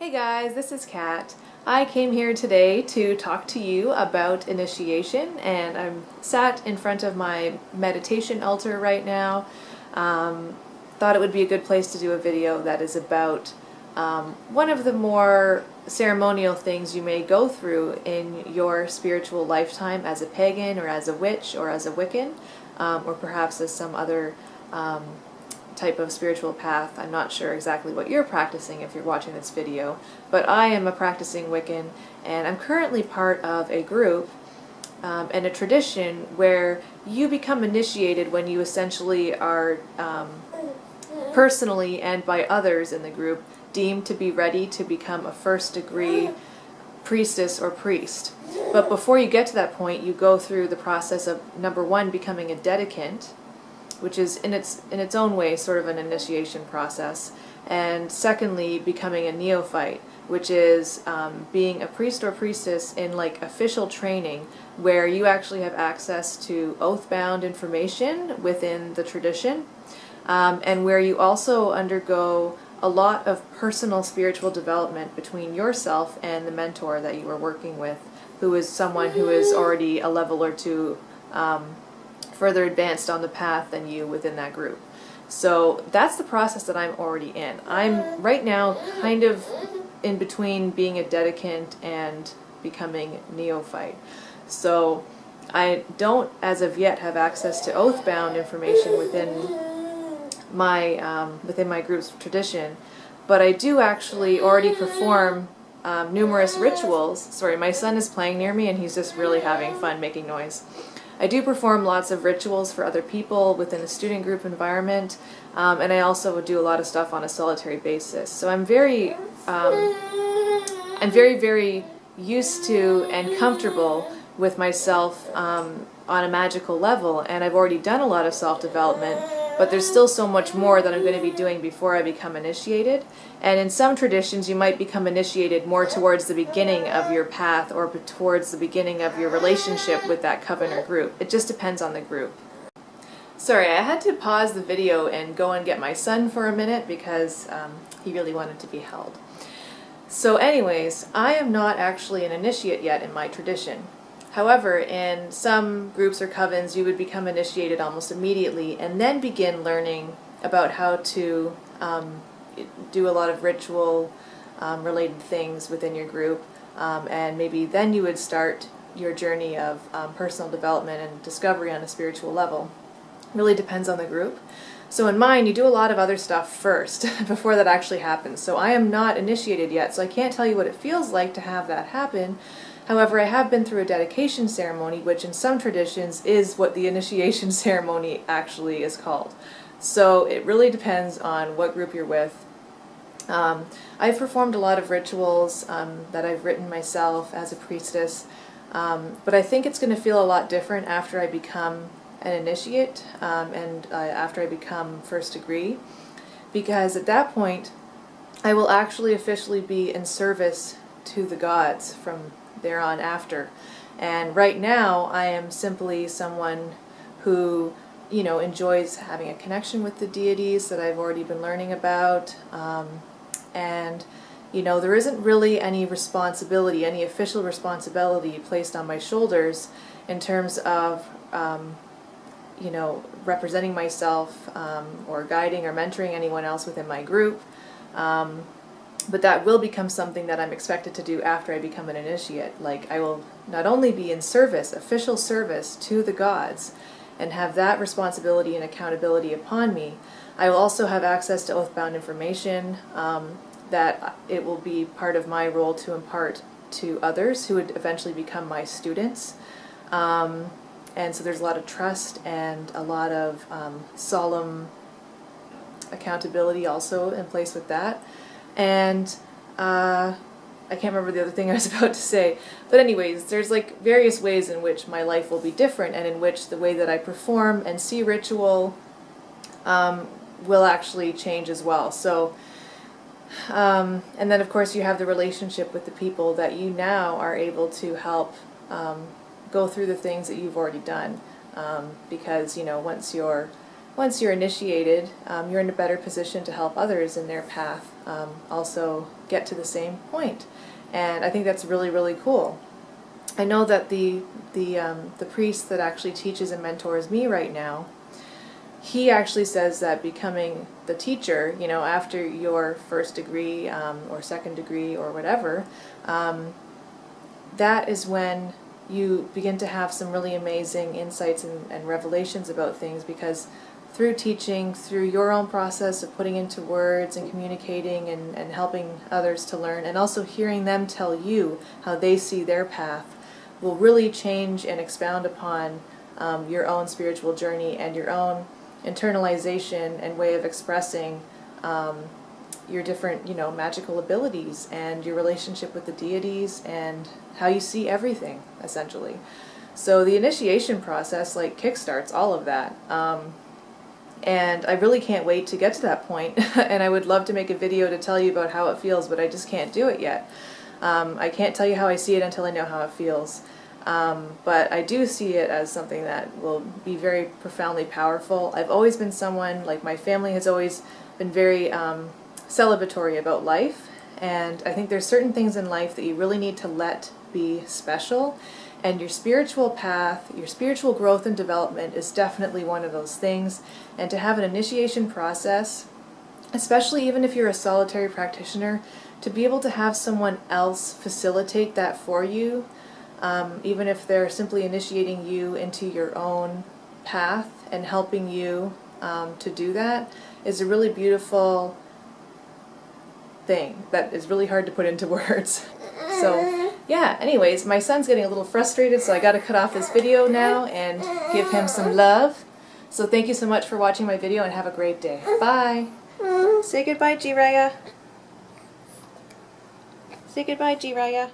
Hey guys, this is Kat. I came here today to talk to you about initiation, and I'm sat in front of my meditation altar right now. Thought it would be a good place to do a video that is about one of the more ceremonial things you may go through in your spiritual lifetime as a pagan or as a witch or as a Wiccan, or perhaps as some other type of spiritual path. I'm not sure exactly what you're practicing if you're watching this video, but I am a practicing Wiccan, and I'm currently part of a group and a tradition where you become initiated when you essentially are personally and by others in the group deemed to be ready to become a first degree priestess or priest. But before you get to that point, you go through the process of, number one, becoming a dedicant, which is in its own way sort of an initiation process, and secondly, becoming a neophyte, which is being a priest or priestess in like official training, where you actually have access to oath-bound information within the tradition, and where you also undergo a lot of personal spiritual development between yourself and the mentor that you are working with, who is someone who is already a level or two further advanced on the path than you within that group. So that's the process that I'm already in. I'm right now kind of in between being a dedicant and becoming neophyte. So I don't as of yet have access to oath-bound information within my group's tradition, but I do actually already perform numerous rituals. Sorry, my son is playing near me and he's just really having fun making noise. I do perform lots of rituals for other people within a student group environment, and I also do a lot of stuff on a solitary basis. So I'm very, very used to and comfortable with myself on a magical level, and I've already done a lot of self-development, but there's still so much more that I'm going to be doing before I become initiated. And in some traditions you might become initiated more towards the beginning of your path or towards the beginning of your relationship with that coven or group. It just depends on the group. Sorry, I had to pause the video and go and get my son for a minute because he really wanted to be held. So anyways, I am not actually an initiate yet in my tradition. However, in some groups or covens, you would become initiated almost immediately and then begin learning about how to do a lot of ritual related things within your group, and maybe then you would start your journey of personal development and discovery on a spiritual level. Really depends on the group. So in mine, you do a lot of other stuff first before that actually happens. So I am not initiated yet, so I can't tell you what it feels like to have that happen. However, I have been through a dedication ceremony, which in some traditions is what the initiation ceremony actually is called. So it really depends on what group you're with. I've performed a lot of rituals that I've written myself as a priestess, but I think it's going to feel a lot different after I become an initiate and after I become first degree, because at that point I will actually officially be in service to the gods from there on after. And right now I am simply someone who, you know, enjoys having a connection with the deities that I've already been learning about, and you know, there isn't really any responsibility, any official responsibility placed on my shoulders in terms of you know, representing myself or guiding or mentoring anyone else within my group. But that will become something that I'm expected to do after I become an initiate. Like, I will not only be in service, official service to the gods, and have that responsibility and accountability upon me, I will also have access to oath-bound information that it will be part of my role to impart to others who would eventually become my students. And so there's a lot of trust and a lot of solemn accountability also in place with that. And I can't remember the other thing I was about to say, but anyways, there's like various ways in which my life will be different, and in which the way that I perform and see ritual will actually change as well. So and then of course you have the relationship with the people that you now are able to help go through the things that you've already done, because, you know, once you're initiated, you're in a better position to help others in their path, also get to the same point. And I think that's really, really cool. I know that the priest that actually teaches and mentors me right now, he actually says that becoming the teacher, you know, after your first degree or second degree or whatever, that is when you begin to have some really amazing insights and revelations about things, because through teaching, through your own process of putting into words and communicating and helping others to learn, and also hearing them tell you how they see their path, will really change and expound upon your own spiritual journey and your own internalization and way of expressing your different, you know, magical abilities and your relationship with the deities and how you see everything, essentially. So the initiation process, like, kickstarts all of that. And I really can't wait to get to that point. And I would love to make a video to tell you about how it feels, but I just can't do it yet. I can't tell you how I see it until I know how it feels. But I do see it as something that will be very profoundly powerful. I've always been someone, like, my family has always been very celebratory about life, and I think there's certain things in life that you really need to let be special, and your spiritual path, your spiritual growth and development is definitely one of those things. And to have an initiation process, especially even if you're a solitary practitioner, to be able to have someone else facilitate that for you, even if they're simply initiating you into your own path and helping you to do that, is a really beautiful thing that is really hard to put into words. So yeah, anyways, my son's getting a little frustrated, so I gotta cut off this video now and give him some love. So thank you so much for watching my video, and have a great day. Bye! Say goodbye, Jiraya. Say goodbye, Jiraya.